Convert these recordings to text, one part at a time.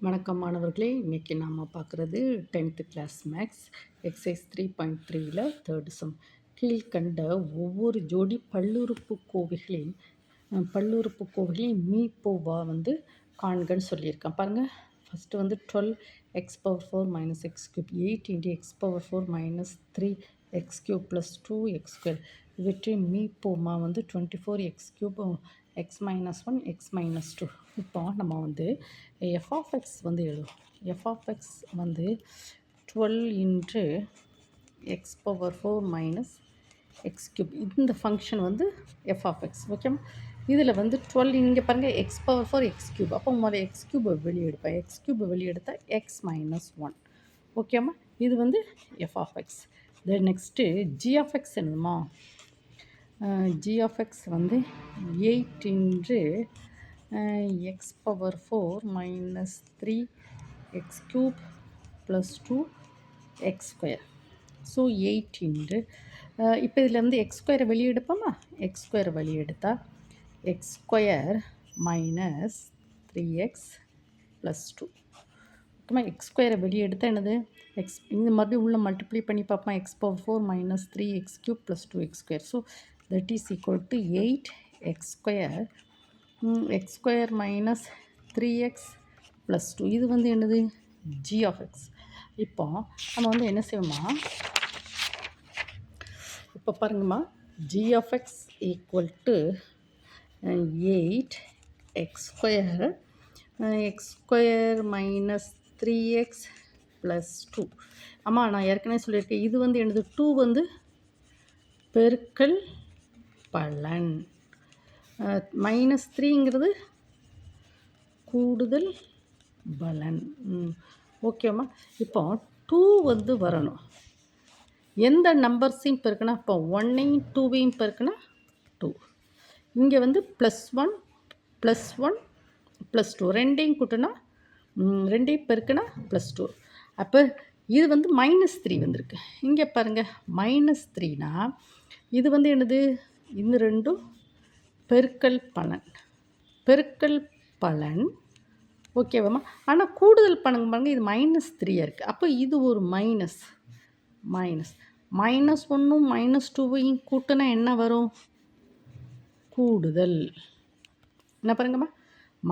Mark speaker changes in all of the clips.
Speaker 1: வணக்கம் மாணவர்களே, இன்றைக்கி நாம் பார்க்குறது 10th கிளாஸ் மேக்ஸ் எக்ஸசைஸ் 3.3ல் தேர்ட் சம். கீழ்கண்ட ஒவ்வொரு ஜோடி பல்லுறுப்புக்கோவைகளின் மீப்போவா காண்கன்னு சொல்லியிருக்கேன். பாருங்கள், first 12x⁴ - x³ 8 × x⁴ - 3x³ + 2x². இவற்றின் மீப்போமா 24x³ x-1 x-2. இப்போ நம்ம f of x எழுதுவோம். f of x 12 × x⁴ - x³. இந்த ஃபங்க்ஷன் f of x. ஓகேமா, இதில் 12 இங்கே பாருங்கள், x⁴ x³. அப்போ முதல்ல x³ வெளியே எடுப்பேன். x³ வெளியே எடுத்தால் x-1. ஓகேம்மா, இது f of x. Then next g of x என்னதுமா? g of x 8 × x⁴ - 3x³ + 2x². So 8 இப்போ இதில் x² வெளியே எடுப்போமா? x² வெளியே எடுத்தால் x² - 3x + 2. ஓகேமா, x² வெளியே எடுத்தால் என்னது? இந்த மறுபடியும் உள்ள மல்டிப்ளை பண்ணி பார்ப்போம். x⁴ - 3x³ + 2x². So that is equal to 8x² - 3x + 2. இது என்னது? g of x. இப்போ நம்ம என்ன செய்வோமா, இப்போ பாருங்கம்மா, g of x equal to 8x² - 3x + 2. அம்மா, நான் ஏற்கனவே சொல்லியிருக்கேன், இது என்னது? 2 பெருக்கல் பலன், -3ங்கிறது கூடுதல் பலன். ஓகேம்மா, இப்போ 2 வரணும். எந்த நம்பர்ஸையும் பெருக்கினா, இப்போ 1ஐயும் 2வையும் பெருக்கினா 2. இங்கே +1 +1 +2 ரெண்டையும் கூட்டினா 2ஐயும் பெருக்கினா +2. அப்போ இது -3 வந்திருக்கு. இங்கே பாருங்கள், -3னா இது என்னது? இந்த ரெண்டும் பெருக்கல் பலன். ஓகேவாம்மா, ஆனால் கூடுதல் பாருங்க, இது -3 இருக்குது. அப்போ இது ஒரு மைனஸ். -1ம் -2வையும் கூட்டினா என்ன வரும்? கூடுதல். என்ன பாருங்கம்மா,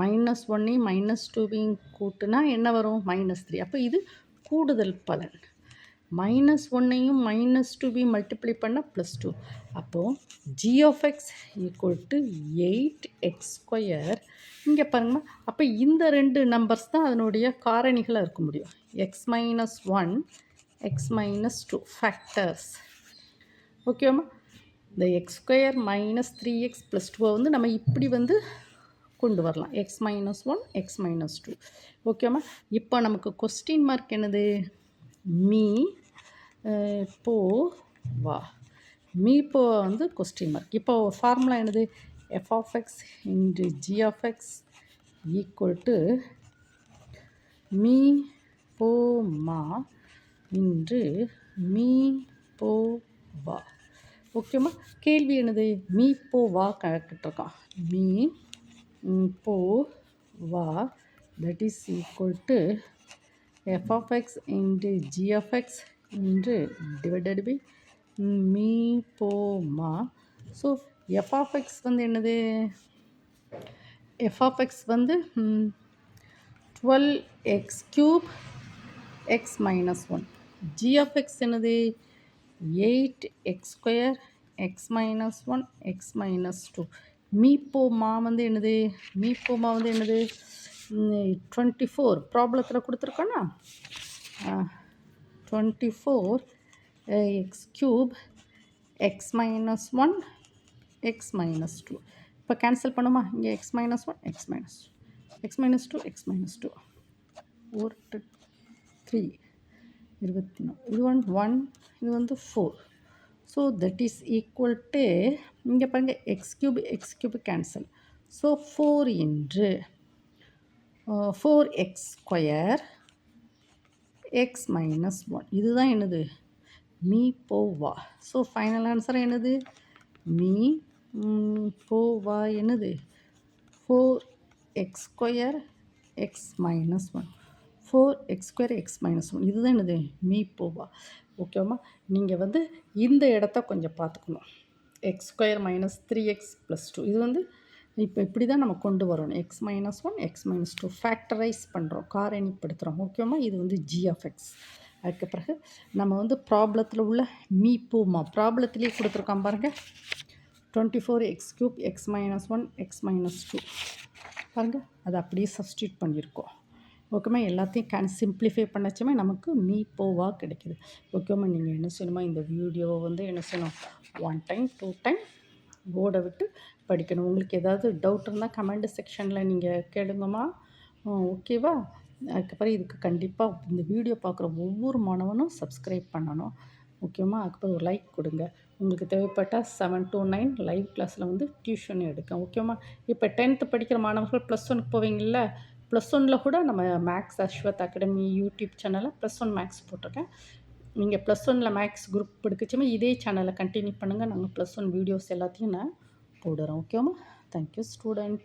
Speaker 1: -1ஐயும் -2வையும் கூட்டினா என்ன வரும்? -3. அப்போ இது கூடுதல் பலன். -1ஐயும் -2வையும் மல்டிப்ளை பண்ணால் +2. அப்போது g of x equal to 8x². இங்கே பாருங்கம்மா, அப்போ இந்த ரெண்டு நம்பர்ஸ் தான் அதனுடைய காரணிகளாக இருக்க முடியும். x-1 x-2 factors. ஓகேவாம்மா, இந்த x² - 3x + 2 நம்ம இப்படி கொண்டு வரலாம். x-1 x-2. ஓகேம்மா, இப்போ நமக்கு கொஸ்டின் மார்க் என்னது? மீப்போவா கொஸ்டின் மார்க். இப்போ ஃபார்முலா என்னது? f of x × g of x equal to மீப்போமா × மீப்போவா. ஓகேம்மா, கேள்வி என்னது? மீப்போவா கேட்டுருக்கான். மீப்போவா that is equal to f of x × g of x divided by மீப்போமா. ஸோ f of x என்னது? f of x 12x³ x-1. g of x என்னது? 8x² x-1 x-2. மீப்போமா என்னது? மீப்போமா என்னது? 24 ப்ராப்ளத்தில் கொடுத்துருக்கோன்னா, 24x³ x-1 x-2. இப்போ கேன்சல் பண்ணுமா? இங்கே x-1 x-2 x-2 4 3 24. இது 1 இது 4. So that is equal to, இங்கே பாருங்கள், x³ cancel. So 4 × 4x² x-1. இதுதான் என்னது? மீப்போவா. ஸோ ஃபைனல் ஆன்சர் என்னது? மீப்போவா என்னது? 4x² x-1. 4x² x-1 இதுதான் என்னது மீ போவா. ஓகேவாம்மா? நீங்கள் வந்து இந்த இடத்த கொஞ்சம் பார்த்துக்கணும். x² - 3x + 2 இது வந்து இப்போ இப்படி தான் நம்ம கொண்டு வரணும். x - 1 x - 2 ஃபேக்டரைஸ் பண்ணுறோம், காரணிப்படுத்துகிறோம். ஓகேவாம்மா? இது வந்து g(x). அதுக்கு பிறகு நம்ம வந்து ப்ராப்ளத்தில் உள்ள மீ போமா ப்ராப்ளத்திலே கொடுத்துருக்கான் பாருங்கள். 24x³ x - 1 x - 2 பாருங்கள், அதை அப்படியே சப்ஸ்டியூட் பண்ணியிருக்கோம். ஓகேம்மா? எல்லாத்தையும் சிம்ப்ளிஃபை பண்ணச்சுமே நமக்கு மீ போவா கிடைக்குது. ஓகேம்மா? நீங்கள் என்ன செய்யணுமா, இந்த வீடியோவை வந்து என்ன செய்யணும், 1 டைம் 2 டைம் போர்டை விட்டு படிக்கணும். உங்களுக்கு ஏதாவது டவுட் இருந்தால் கமெண்ட் செக்ஷனில் நீங்கள் கேளுங்கம்மா. ஓகேவா? அதுக்கப்புறம் இதுக்கு கண்டிப்பாக இந்த வீடியோ பார்க்குற ஒவ்வொரு மாணவனும் சப்ஸ்கிரைப் பண்ணணும். ஓகேம்மா? அதுக்கப்புறம் ஒரு லைக் கொடுங்க. உங்களுக்கு தேவைப்பட்டால் 7 to 9 லைவ் கிளாஸில் வந்து டியூஷன் எடுக்க. ஓகேம்மா? இப்போ 10th படிக்கிற மாணவர்கள் +1க்கு போவீங்கள்ல, +1ல் கூட நம்ம மேக்ஸ் அஸ்வத் அகாடமி யூடியூப் சேனலில் +1 மேக்ஸ் போட்டிருக்கேன். நீங்கள் +1ல் மேக்ஸ் குரூப் எடுக்கச்சுமே இதே சேனலை கண்டினியூ பண்ணுங்கள். நாங்கள் +1 வீடியோஸ் எல்லாத்தையும் நான் போடுறோம். ஓகேம்மா? Thank you student.